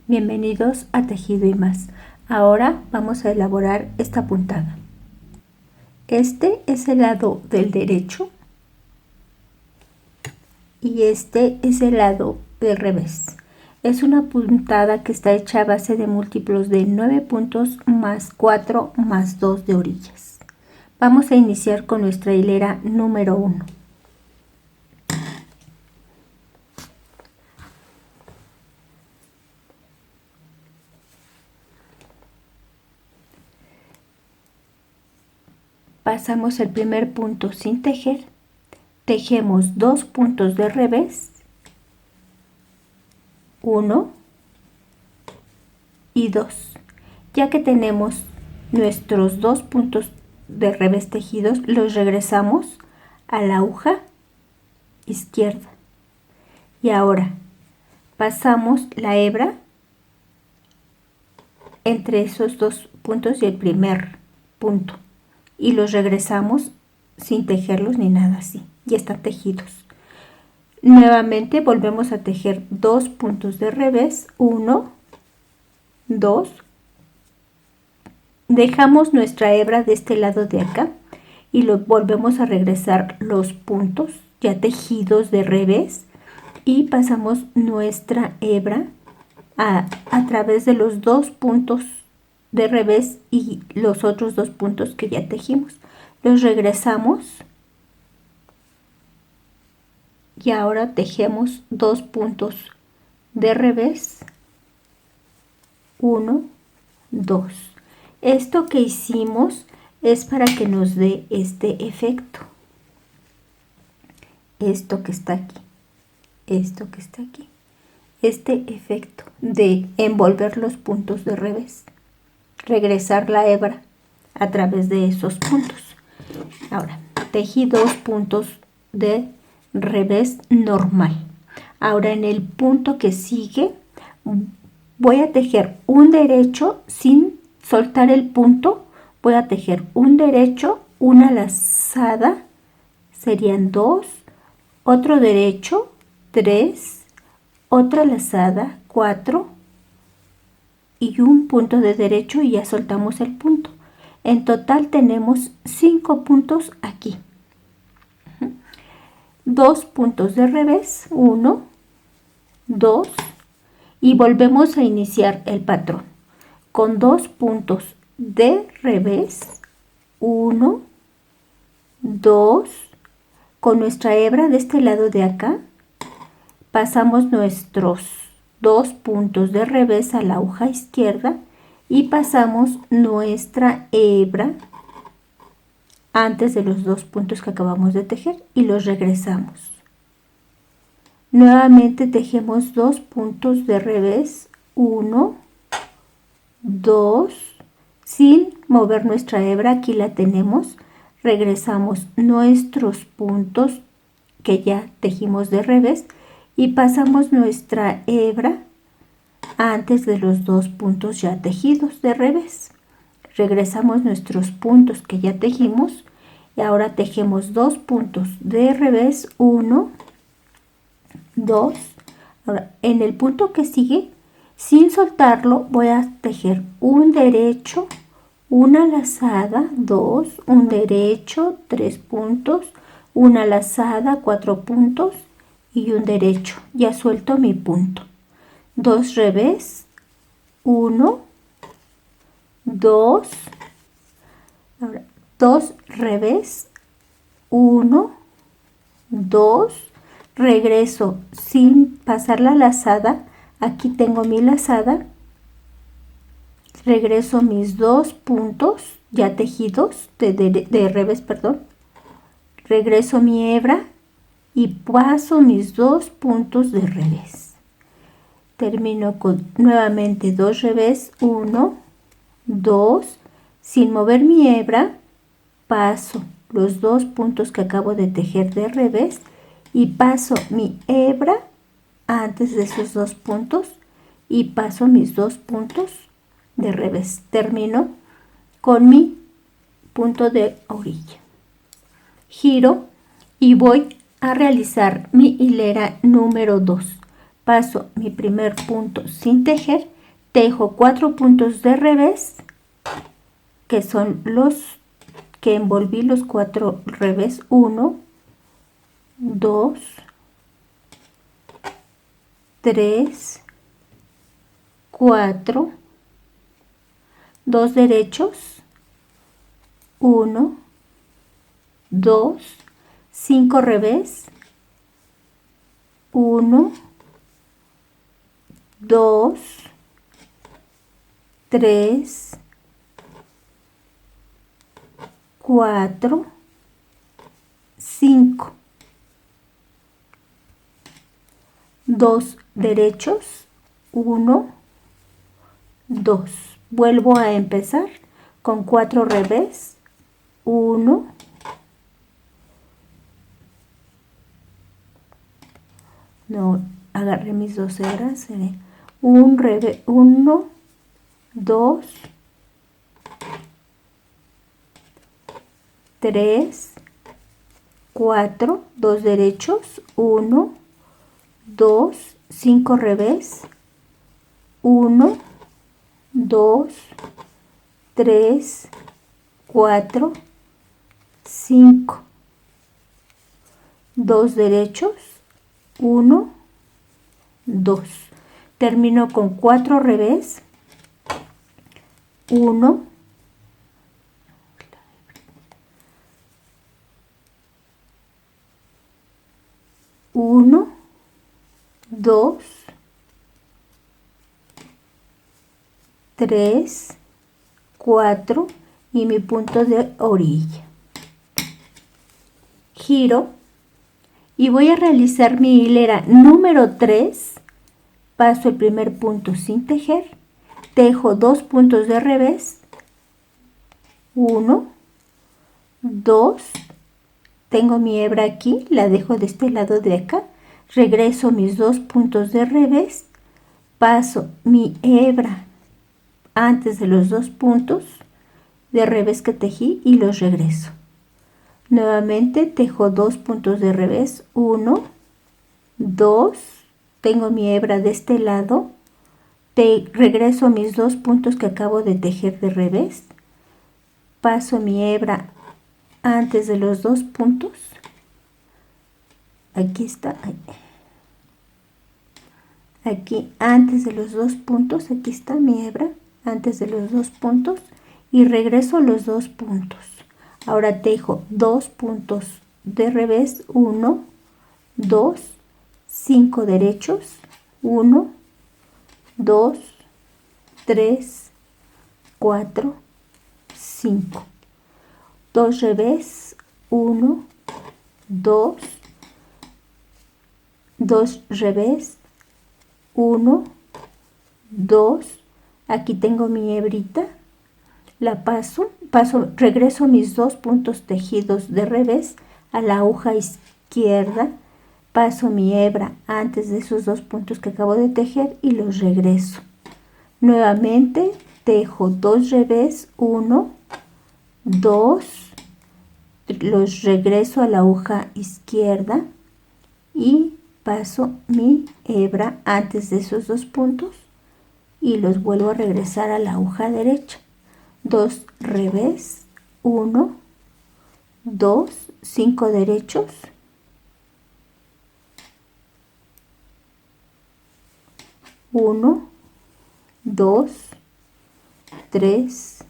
Bienvenidos a Tejido y Más. Ahora vamos a elaborar esta puntada. Este es el lado del derecho y este es el lado del revés. Es una puntada que está hecha a base de múltiplos de 9 puntos más 4 más 2 de orillas. Vamos a iniciar con nuestra hilera número 1. Pasamos el primer punto sin tejer, tejemos 2 puntos de revés, 1 y 2. Ya que tenemos nuestros 2 puntos de revés tejidos, los regresamos a la aguja izquierda. Y ahora pasamos la hebra entre esos 2 puntos y el primer punto. Y los regresamos sin tejerlos ni nada así, ya están tejidos. Nuevamente volvemos a tejer 2 puntos de revés, 1, 2, dejamos nuestra hebra de este lado de acá y lo volvemos a regresar los puntos ya tejidos de revés y pasamos nuestra hebra a través de los 2 puntos de revés y los otros 2 puntos que ya tejimos. Los regresamos y ahora tejemos 2 puntos de revés, 1, 2. Esto que hicimos es para que nos dé este efecto. Esto que está aquí, esto que está aquí, este efecto de envolver los puntos de revés. Regresar la hebra a través de esos puntos. Ahora, tejí 2 puntos de revés normal. Ahora en el punto que sigue voy a tejer un derecho sin soltar el punto. Voy a tejer un derecho, una lazada, serían 2, otro derecho, 3, otra lazada, 4, y un punto de derecho y ya soltamos el punto. En total tenemos 5 puntos aquí. 2 puntos de revés, 1, 2 y volvemos a iniciar el patrón con 2 puntos de revés, 1, 2, con nuestra hebra de este lado de acá pasamos nuestros 2 puntos de revés a la aguja izquierda y pasamos nuestra hebra antes de los 2 puntos que acabamos de tejer y los regresamos. Nuevamente tejemos 2 puntos de revés, 1, 2, sin mover nuestra hebra, aquí la tenemos, regresamos nuestros puntos que ya tejimos de revés y pasamos nuestra hebra antes de los 2 puntos ya tejidos de revés. Regresamos nuestros puntos que ya tejimos y ahora tejemos 2 puntos de revés, 1, 2. Ahora en el punto que sigue, sin soltarlo, voy a tejer un derecho, una lazada, 2, un derecho, 3 puntos, una lazada, 4 puntos y un derecho. Ya suelto mi punto. 2 revés, 1, 2, ahora 2 revés, 1, 2, regreso sin pasar la lazada, aquí tengo mi lazada, regreso mis 2 puntos ya tejidos de revés, perdón, regreso mi hebra y paso mis 2 puntos de revés. Termino con nuevamente 2 revés, 1, 2, sin mover mi hebra, paso los 2 puntos que acabo de tejer de revés y paso mi hebra antes de esos 2 puntos y paso mis 2 puntos de revés. Termino con mi punto de orilla. Giro y voy a realizar mi hilera número 2. Paso mi primer punto sin tejer tejo 4 puntos de revés, que son los que envolví, los 4 revés, 1, 2, 3, 4, 2 derechos, 1, 2, 5 revés, 1, 2, 3, 4, 5, 2 derechos, 1, 2. Vuelvo a empezar con 4 revés, 1, no, agarré mis 2 hebras, un revés, 1, 2, 3, 4, 2 derechos, 1, 2, 5 revés, 1, 2, 3, 4, 5, 2 derechos, 1, 2. Termino con 4 revés, 1, 1, 2, 3, 4 y mi punto de orilla. Giro y voy a realizar mi hilera número 3. Paso el primer punto sin tejer, tejo 2 puntos de revés, 1, 2, tengo mi hebra aquí, la dejo de este lado de acá, regreso mis 2 puntos de revés, paso mi hebra antes de los 2 puntos de revés que tejí y los regreso. Nuevamente tejo 2 puntos de revés, 1, 2, tengo mi hebra de este lado, regreso mis 2 puntos que acabo de tejer de revés, paso mi hebra antes de los 2 puntos, aquí está, aquí antes de los 2 puntos, aquí está mi hebra antes de los 2 puntos y regreso los 2 puntos. Ahora tejo 2 puntos de revés, 1, 2, 5 derechos, 1, 2, 3, 4, 5. 2 revés, 1, 2, 2 revés, 1, 2, aquí tengo mi hebrita, la paso, regreso mis 2 puntos tejidos de revés a la aguja izquierda, paso mi hebra antes de esos 2 puntos que acabo de tejer y los regreso. Nuevamente tejo 2 revés, 1, 2, los regreso a la aguja izquierda y paso mi hebra antes de esos 2 puntos y los vuelvo a regresar a la aguja derecha. 2 revés, 1, 2, 5 derechos, 1, 2, 3,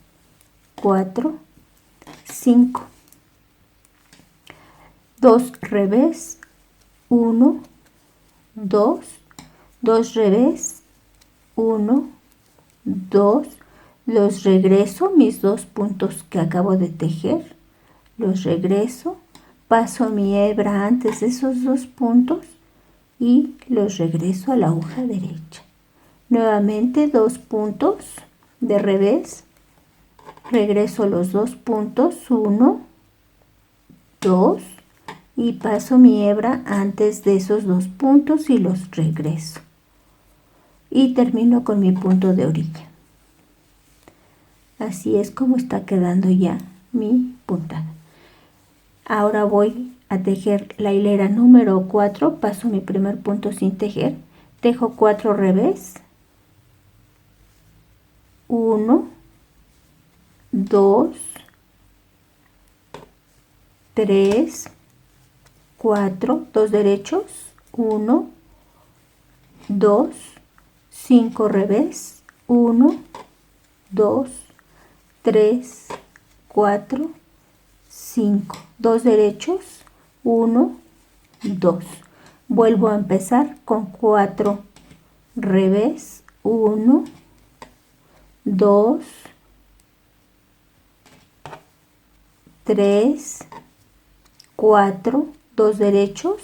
4, 5. 2 revés, 1, 2, 2 revés, 1, 2, los regreso, mis 2 puntos que acabo de tejer, los regreso, paso mi hebra antes de esos 2 puntos y los regreso a la aguja derecha. Nuevamente 2 puntos de revés, regreso los 2 puntos, 1, 2 y paso mi hebra antes de esos 2 puntos y los regreso. Y termino con mi punto de orilla. Así es como está quedando ya mi puntada. Ahora voy a tejer la hilera número 4, paso mi primer punto sin tejer, tejo 4 revés, 1, 2, 3, 4, 2 derechos, 1, 2, 5 revés, 1, 2, 3, 4, 5, 2 derechos, 1, 2. Vuelvo a empezar con 4 revés, 1, 2, 3, 4, 2 derechos,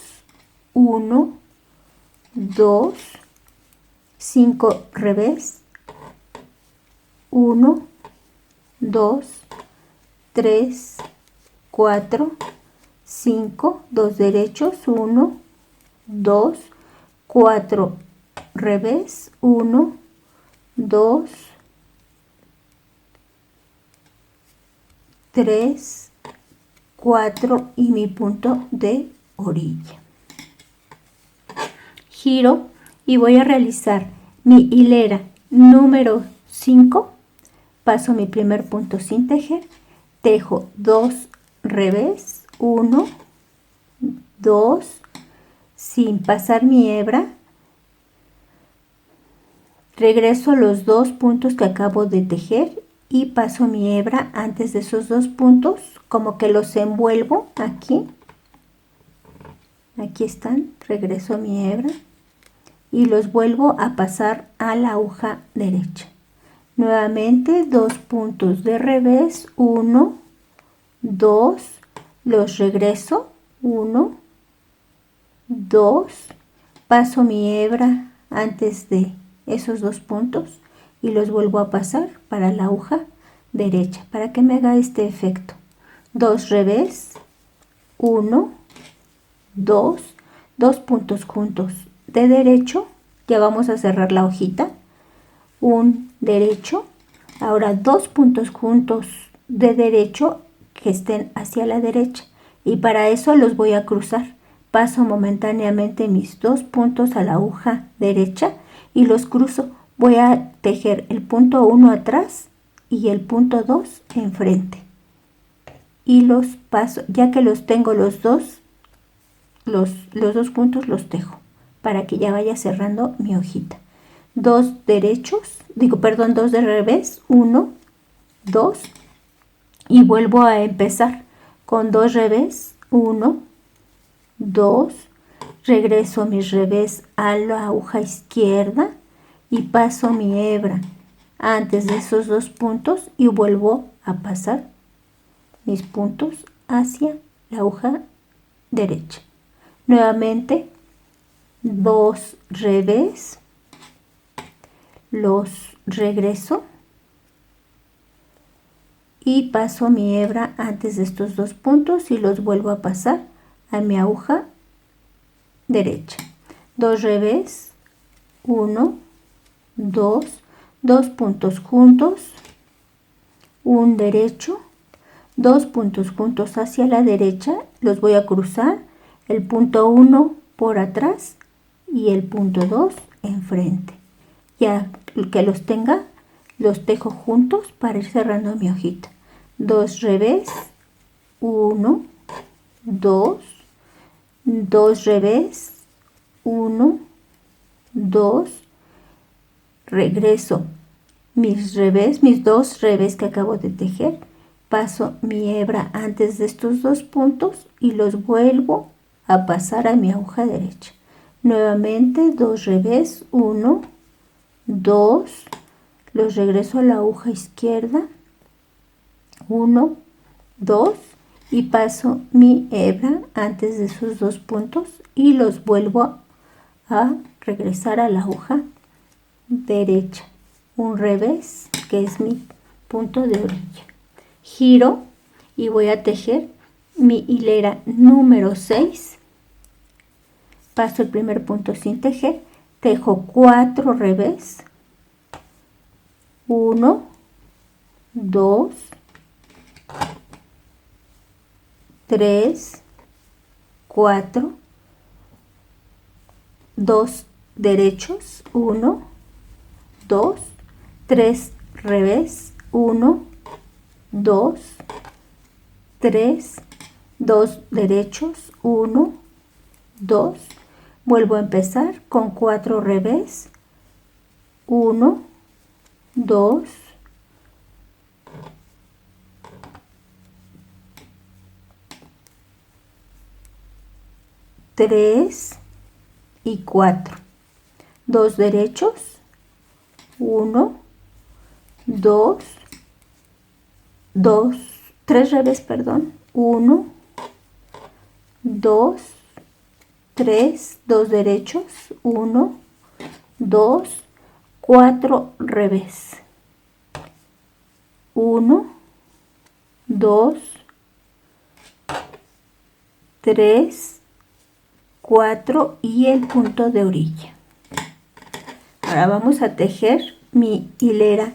1, 2, 5 revés, 1, 2, 3, 4, 5, 2 derechos, 1, 2, 4 revés, 1, 2, 3, 4 y mi punto de orilla. Giro y voy a realizar mi hilera número 5, paso mi primer punto sin tejer, tejo 2 revés, 1, 2, sin pasar mi hebra, regreso a los 2 puntos que acabo de tejer y paso mi hebra antes de esos 2 puntos, como que los envuelvo aquí. Aquí están, regreso a mi hebra y los vuelvo a pasar a la aguja derecha. Nuevamente 2 puntos de revés, 1, 2, los regreso, 1, 2, paso mi hebra antes de esos 2 puntos y los vuelvo a pasar para la aguja derecha para que me haga este efecto. 2 revés, 1, 2, 2 puntos juntos de derecho, ya vamos a cerrar la hojita, un derecho, ahora 2 puntos juntos de derecho que estén hacia la derecha y para eso los voy a cruzar. Paso momentáneamente mis 2 puntos a la aguja derecha y los cruzo. Voy a tejer el punto 1 atrás y el punto 2 enfrente y los paso, ya que los tengo los dos puntos los tejo para que ya vaya cerrando mi hojita. 2 derechos, 2 de revés, 1, 2 y vuelvo a empezar con 2 revés, 1, 2, regreso mis revés a la aguja izquierda y paso mi hebra antes de esos 2 puntos y vuelvo a pasar mis puntos hacia la aguja derecha. Nuevamente 2 revés, los regreso y paso mi hebra antes de estos 2 puntos y los vuelvo a pasar a mi aguja derecha. 2 revés, 1, 2, 2 puntos juntos, un derecho, 2 puntos juntos hacia la derecha, los voy a cruzar, el punto 1 por atrás y el punto 2 enfrente. Ya que los tenga, los tejo juntos para ir cerrando mi hojita. 2 revés, 1, 2, 2 revés, 1, 2, regreso mis 2 revés que acabo de tejer, paso mi hebra antes de estos 2 puntos y los vuelvo a pasar a mi aguja derecha. Nuevamente 2 revés, 1, 2, los regreso a la aguja izquierda, 1, 2 y paso mi hebra antes de esos 2 puntos y los vuelvo a regresar a la aguja derecha. Un revés que es mi punto de orilla. Giro y voy a tejer mi hilera número 6. Paso el primer punto sin tejer, tejo 4 revés, 1, 2, 3, 4, 2 derechos, 1, 2, 3 revés, 1, 2, 3, 2 derechos, 1, 2, vuelvo a empezar con 4 revés, 1, 2, 3 y 4, 2 derechos, 1, 2, 3 revés, perdón, 1, 2, 3, 2 derechos, 1, 2, 4 revés, 1, 2, 3, 4 y el punto de orilla. Ahora vamos a tejer mi hilera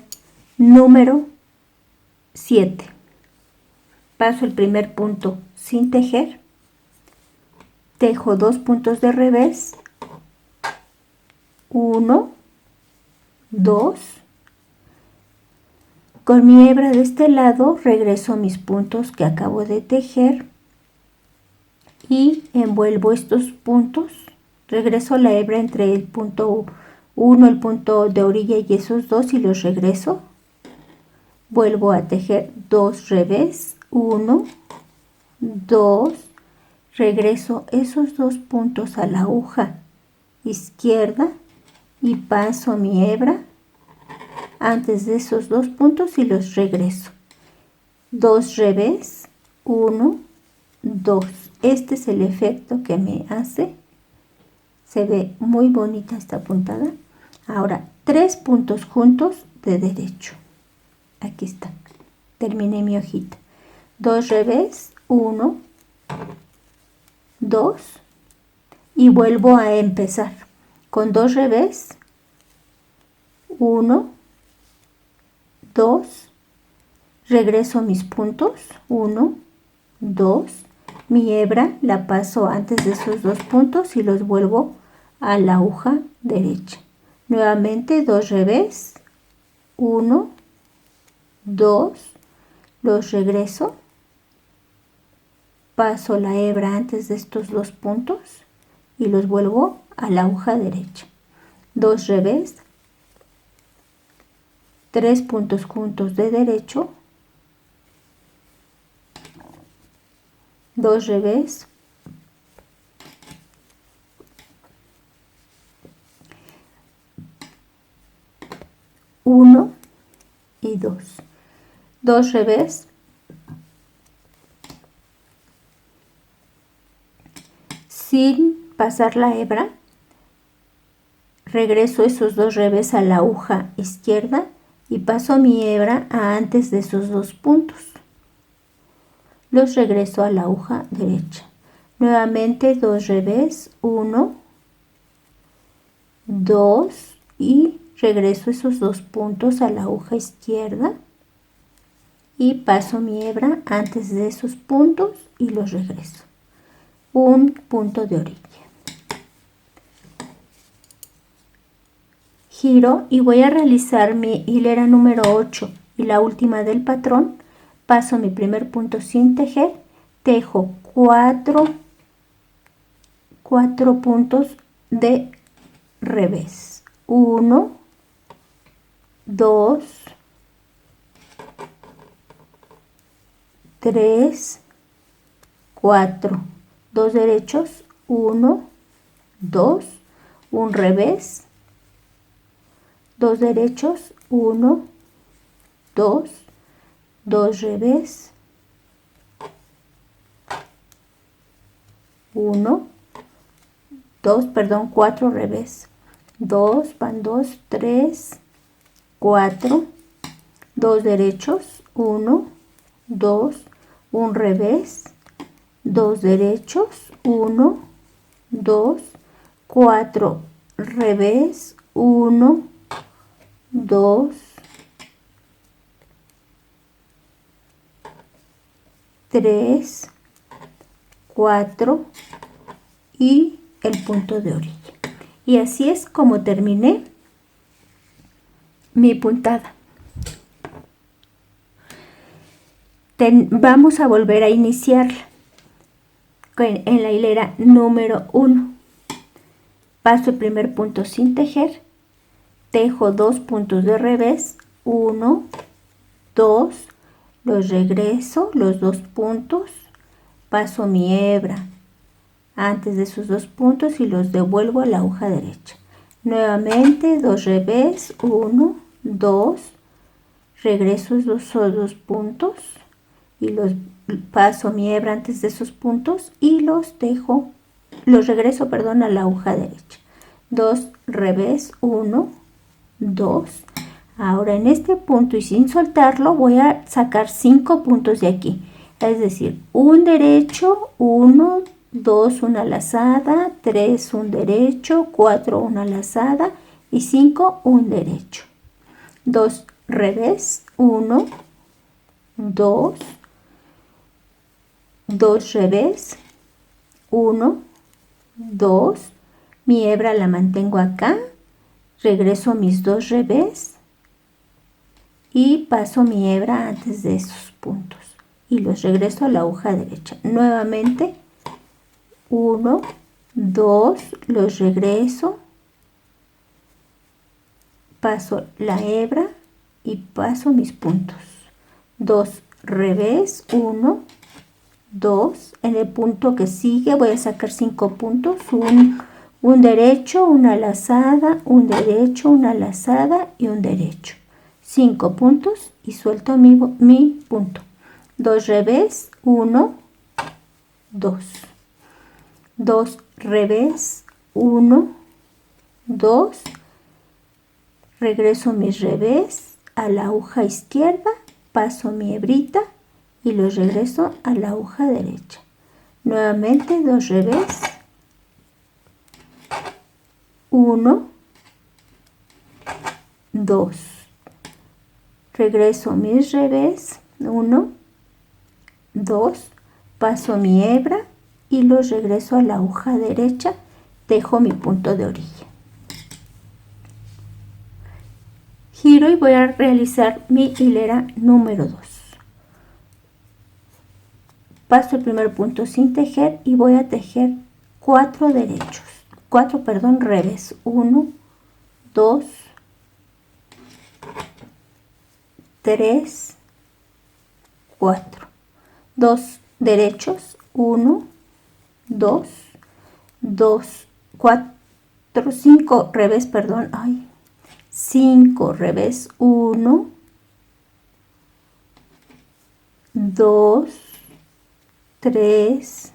número 7. Paso el primer punto sin tejer, tejo 2 puntos de revés, 1, 2, con mi hebra de este lado regreso a mis puntos que acabo de tejer y envuelvo estos puntos, regreso la hebra entre el punto 1, el punto de orilla y esos dos y los regreso, vuelvo a tejer 2 revés, 1, 2, regreso esos 2 puntos a la aguja izquierda y paso mi hebra antes de esos 2 puntos y los regreso, 2 revés, 1, 2. Este es el efecto que me hace, se ve muy bonita esta puntada. Ahora 3 puntos juntos de derecho, aquí está, terminé mi hojita, 2 revés, 1, 2 y vuelvo a empezar con 2 revés, 1, 2, regreso mis puntos, 1, 2, mi hebra la paso antes de esos 2 puntos y los vuelvo a la aguja derecha, nuevamente 2 revés, 1, 2, los regreso, paso la hebra antes de estos 2 puntos y los vuelvo a la aguja derecha, 2 revés, 3 puntos juntos de derecho, 2 revés, 1 y 2, 2 revés, sin pasar la hebra, regreso esos 2 revés a la aguja izquierda y paso mi hebra a antes de esos 2 puntos, los regreso a la aguja derecha, nuevamente 2 revés, 1, 2 y regreso esos 2 puntos a la aguja izquierda y paso mi hebra antes de esos puntos y los regreso, un punto de orilla, giro y voy a realizar mi hilera número 8 y la última del patrón. Paso mi primer punto sin tejer, tejo 4 puntos de revés, 1, 2, 3, 4, 2 derechos, 1, 2, un revés, 2 derechos, 1, 2, 2 revés, 1, 2, perdón, 4 revés, 2, van 2, 3, 4, 2 derechos, 1, 2, un revés, 2 derechos, 1, 2, 4 revés, 1, 2, 3, 4 y el punto de orilla. Y así es como terminé mi puntada. vamos a volver a iniciarla en la hilera número 1. Paso el primer punto sin tejer, tejo 2 puntos de revés, 1, 2, los regreso, los 2 puntos, paso mi hebra antes de esos 2 puntos y los devuelvo a la aguja derecha. Nuevamente 2 revés, 1, 2, regreso esos 2 puntos y los paso mi hebra antes de esos puntos y los regreso, perdón, a la aguja derecha. 2 revés, 1, 2. Ahora en este punto y sin soltarlo voy a sacar 5 puntos de aquí, es decir, un derecho, 1, 2, una lazada, 3, un derecho, 4, una lazada y 5, un derecho. 2 revés, 1, 2, 2 revés, 1, 2, mi hebra la mantengo acá, regreso mis 2 revés y paso mi hebra antes de esos puntos y los regreso a la aguja derecha. Nuevamente 1, 2, los regreso, paso la hebra y paso mis puntos. 2 revés, 1, 2, en el punto que sigue voy a sacar 5 puntos, un derecho, una lazada, un derecho, una lazada y un derecho. 5 puntos y suelto mi punto. 2 revés, 1, 2. 2 revés, 1, 2, regreso mis revés a la aguja izquierda, paso mi hebrita y los regreso a la aguja derecha. Nuevamente 2 revés, 1, 2, regreso mis revés, 1, 2, paso mi hebra y los regreso a la aguja derecha, tejo mi punto de orilla. Giro y voy a realizar mi hilera número 2. Paso el primer punto sin tejer y voy a tejer 4 derechos, 4, perdón, revés, 1, 2, 3, 4, 2 derechos, 1, 2, 2, 4, 5 revés, perdón, 5 revés, 1, 2, 3,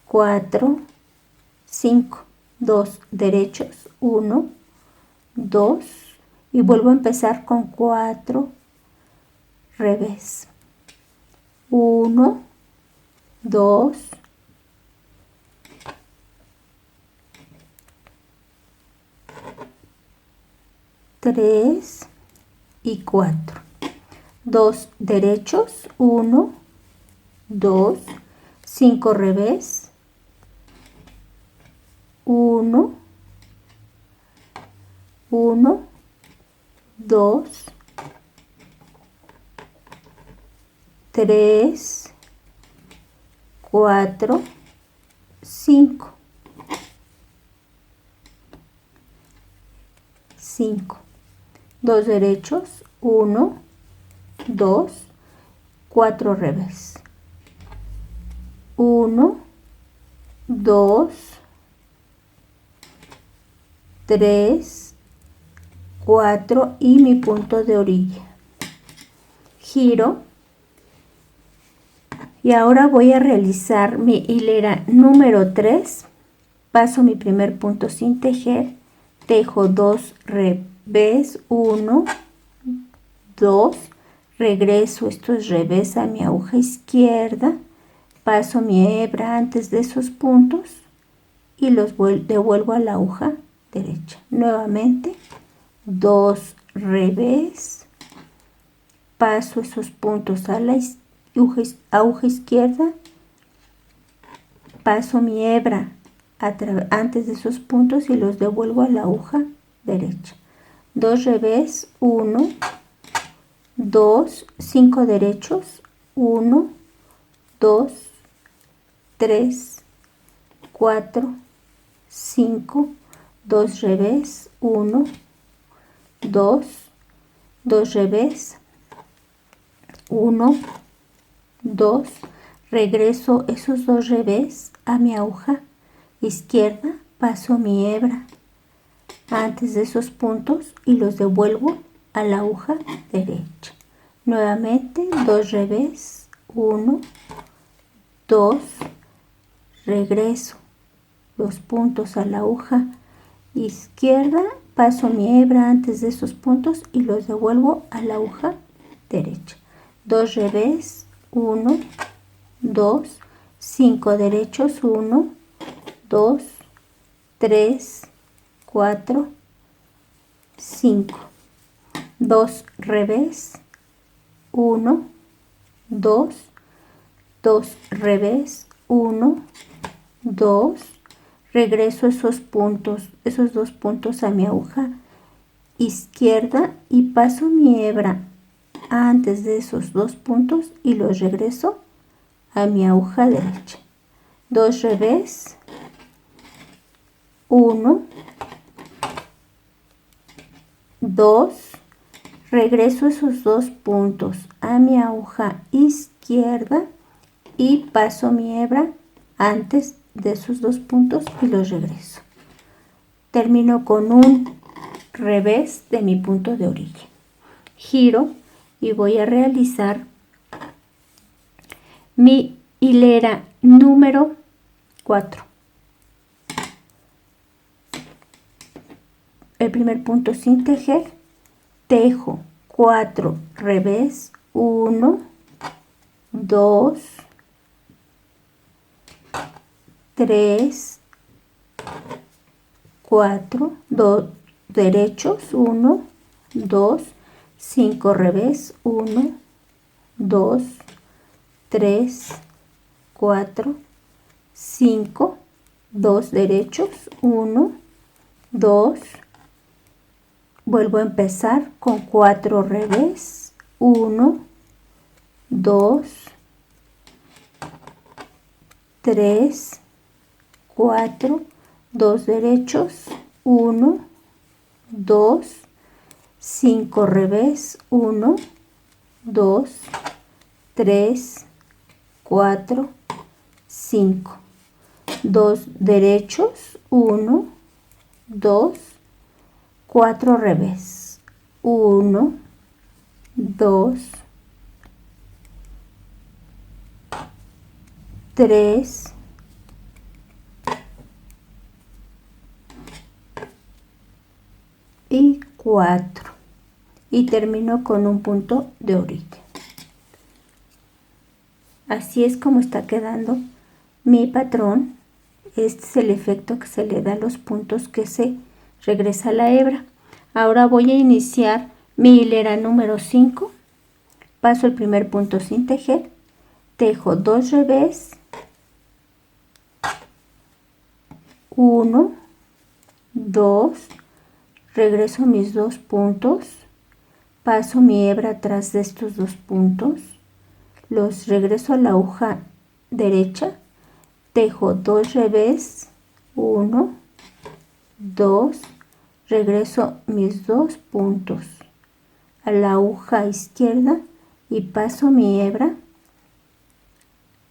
4, 5, 2 derechos, 1, 2 y vuelvo a empezar con 4 revés, 1, 2, 3 y 4, 2 derechos, 1, 2, 5 revés, 1, 1, 2, 3, 4, 5, 5, 2 derechos, 1, 2, 4 revés, 1, 2, 3, 4 y mi punto de orilla. Giro y ahora voy a realizar mi hilera número 3. Paso mi primer punto sin tejer, tejo 2 revés, 1, 2, regreso estos revés a mi aguja izquierda, paso mi hebra antes de esos puntos y los devuelvo a la aguja derecha. Nuevamente 2 revés, paso esos puntos a la aguja izquierda, paso mi hebra antes de esos puntos y los devuelvo a la aguja derecha. 2 revés, 1, 2, 5 derechos, 1, 2, 3, 4, 5, 2 revés, 1, 2, 2 revés, 1, 2, regreso esos 2 revés a mi aguja izquierda, paso mi hebra antes de esos puntos y los devuelvo a la aguja derecha. Nuevamente 2 revés, 1, 2, regreso los puntos a la aguja izquierda, paso mi hebra antes de esos puntos y los devuelvo a la aguja derecha. 2 revés, 1, 2, 5 derechos, 1, 2, 3, 4, 5. 2 revés, 1, 2, 2 revés, 1, 2, regreso esos dos puntos a mi aguja izquierda y paso mi hebra antes de esos 2 puntos y los regreso a mi aguja derecha. 2 revés, 1, 2, regreso esos 2 puntos a mi aguja izquierda y paso mi hebra antes de esos 2 puntos y los regreso. Termino con un revés de mi punto de orilla. Giro y voy a realizar mi hilera número 4. El primer punto sin tejer, tejo 4 revés, 1, 2, 3, 4, 2 derechos, 1, 2, 5 revés, 1, 2, 3, 4, 5, 2 derechos, 1, 2, vuelvo a empezar con 4 revés, 1, 2, 3, 4, 2 derechos, 1, 2, 5 revés, 1, 2, 3, 4, 5, 2 derechos, 1, 2, 4 revés, 1, 2, 3, 4 y termino con un punto de orilla. Así es como está quedando mi patrón. Este es el efecto que se le da a los puntos que se regresa a la hebra. Ahora voy a iniciar mi hilera número 5. Paso el primer punto sin tejer, tejo 2 revés, 1, 2, regreso mis 2 puntos, paso mi hebra atrás de estos 2 puntos, los regreso a la aguja derecha, tejo 2 revés, 1, 2, regreso mis 2 puntos a la aguja izquierda y paso mi hebra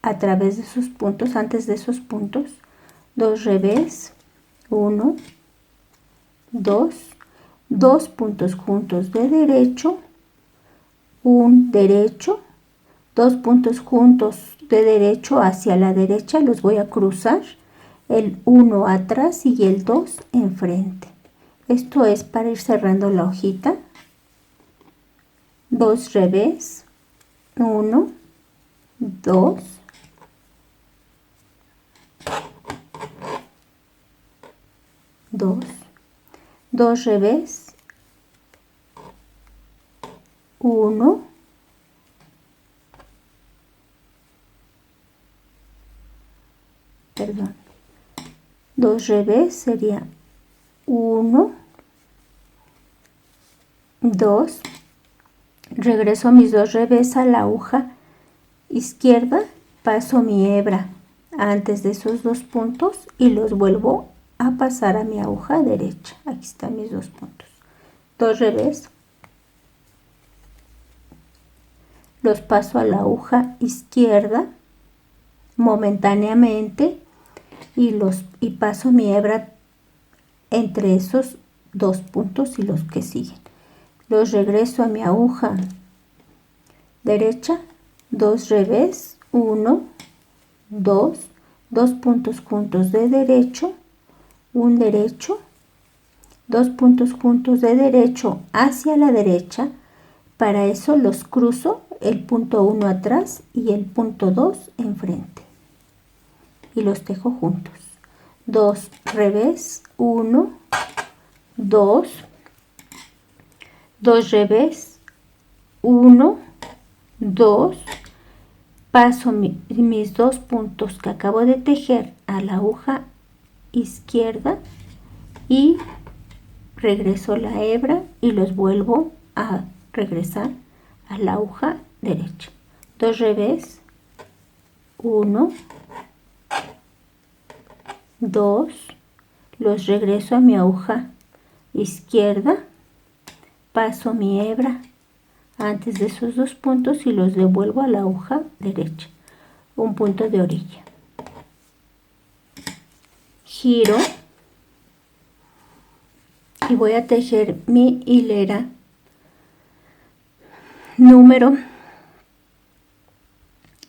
a través de esos puntos, antes de esos puntos, 2 revés, 1, 2, 2 puntos juntos de derecho, un derecho, 2 puntos juntos de derecho hacia la derecha, los voy a cruzar, el 1 atrás y el 2 enfrente. Esto es para ir cerrando la hojita. 2 revés, 1, 2, 2, 2 revés, 1, 2 revés sería 1, 2, regreso mis 2 revés a la aguja izquierda, paso mi hebra antes de esos 2 puntos y los vuelvo a pasar a mi aguja derecha. Aquí están mis 2 puntos. 2 revés, los paso a la aguja izquierda momentáneamente y paso mi hebra entre esos 2 puntos y los que siguen. Los regreso a mi aguja derecha, 2 revés, 1, 2, 2 puntos juntos de derecho, un derecho, 2 puntos juntos de derecho hacia la derecha. Para eso los cruzo, el punto 1 atrás y el punto 2 enfrente y los tejo juntos. 2 revés, 1, 2, 2 revés, 1, 2, paso mis 2 puntos que acabo de tejer a la aguja izquierda y regreso la hebra y los vuelvo a regresar a la aguja derecha. 2 revés, 1, 2, los regreso a mi aguja izquierda, paso mi hebra antes de esos 2 puntos y los devuelvo a la aguja derecha, un punto de orilla. Giro y voy a tejer mi hilera número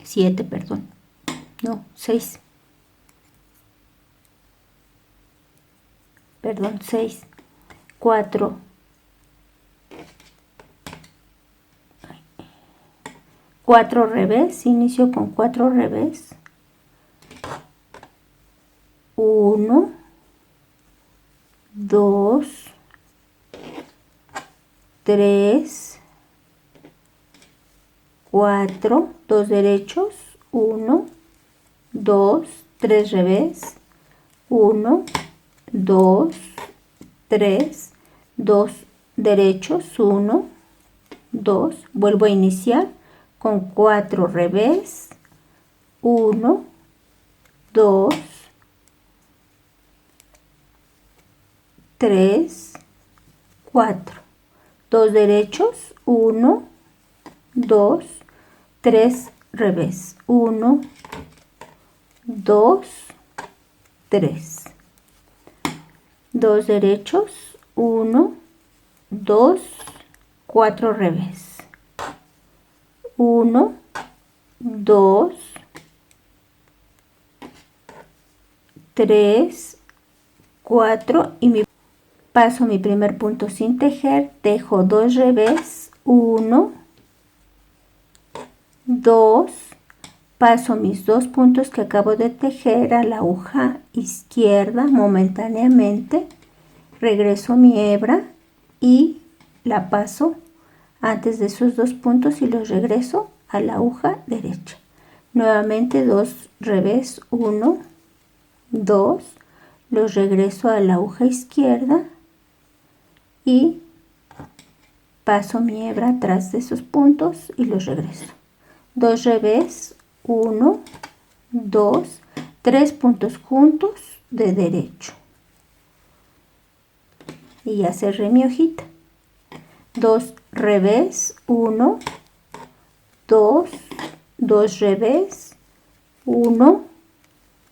7, perdón, no, 6, perdón, 6, 4, 4 revés, inicio con 4 revés, 1, 2, 3, 4, 2 derechos, 1, 2, 3 revés, 1, 2, 3, 2 derechos, 1, 2, vuelvo a iniciar con 4 revés, 1, 2, 3, 4, 2 derechos, 1, 2, 3 revés, 1, 2, 3, 2 derechos, 1, 2, 4 revés, 1, 2, 3, 4 y paso mi primer punto sin tejer, tejo 2 revés, 1, 2, paso mis 2 puntos que acabo de tejer a la aguja izquierda momentáneamente, regreso mi hebra y la paso antes de esos 2 puntos y los regreso a la aguja derecha. Nuevamente 2 revés, 1, 2, los regreso a la aguja izquierda y paso mi hebra atrás de esos puntos y los regreso. 2 revés, 1, 2, 3 puntos juntos de derecho y ya cerré mi hojita. 2 revés, 1, 2, 2 revés, 1,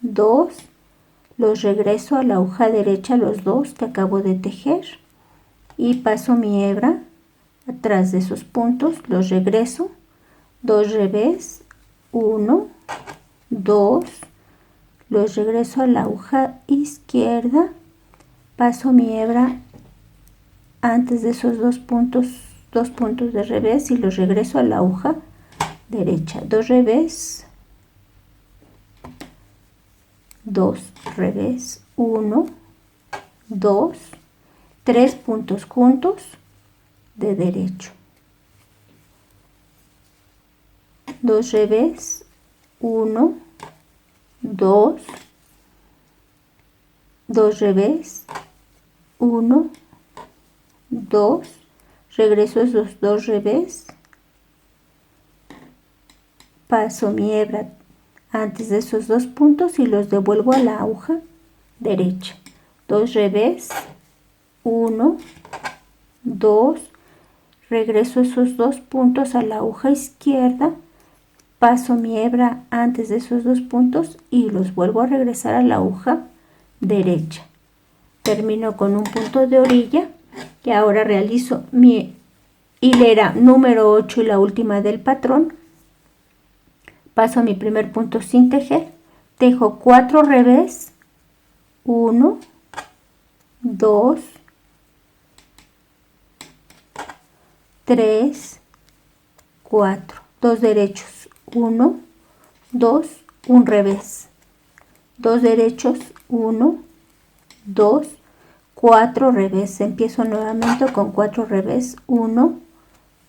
2, los regreso a la aguja derecha los 2 que acabo de tejer y paso mi hebra atrás de esos puntos, los regreso, 2 revés, 1, 2, los regreso a la aguja izquierda, paso mi hebra antes de esos 2 puntos de revés y los regreso a la aguja derecha, 2 revés, 2 revés, 1, 2, 3 puntos juntos de derecho, 2 revés, 1, 2, 2 revés, 1, 2, regreso esos 2 revés, paso mi hebra antes de esos 2 puntos y los devuelvo a la aguja derecha. 2 revés, 1, 2, regreso esos 2 puntos a la aguja izquierda, paso mi hebra antes de esos 2 puntos y los vuelvo a regresar a la aguja derecha. Termino con un punto de orilla y ahora realizo mi hilera número 8 y la última del patrón. Paso a mi primer punto sin tejer, tejo 4 revés, 1, 2, 3, 4, 2 derechos, 1, 2, un revés, 2 derechos, 1, 2, 4 revés. Empiezo nuevamente con 4 revés, 1,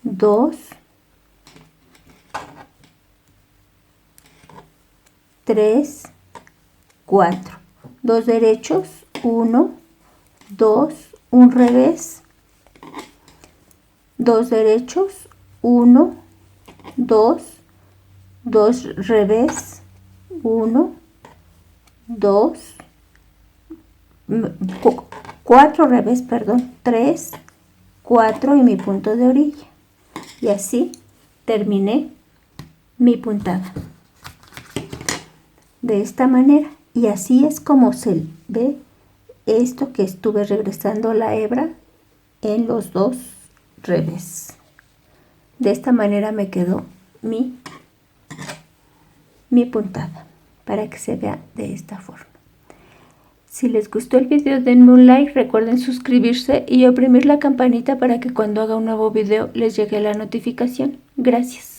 2, 3, 4, 2 derechos, 1, 2, un revés, 2 derechos, 1, 2, 2 revés, 1, 2, 4 revés, perdón, 3, 4 y mi punto de orilla. Y así terminé mi puntada. De esta manera, y así es como se ve esto que estuve regresando la hebra en los 2 revés. De esta manera me quedó mi puntada, para que se vea de esta forma. Si les gustó el video, denme un like, recuerden suscribirse y oprimir la campanita para que cuando haga un nuevo video les llegue la notificación. Gracias.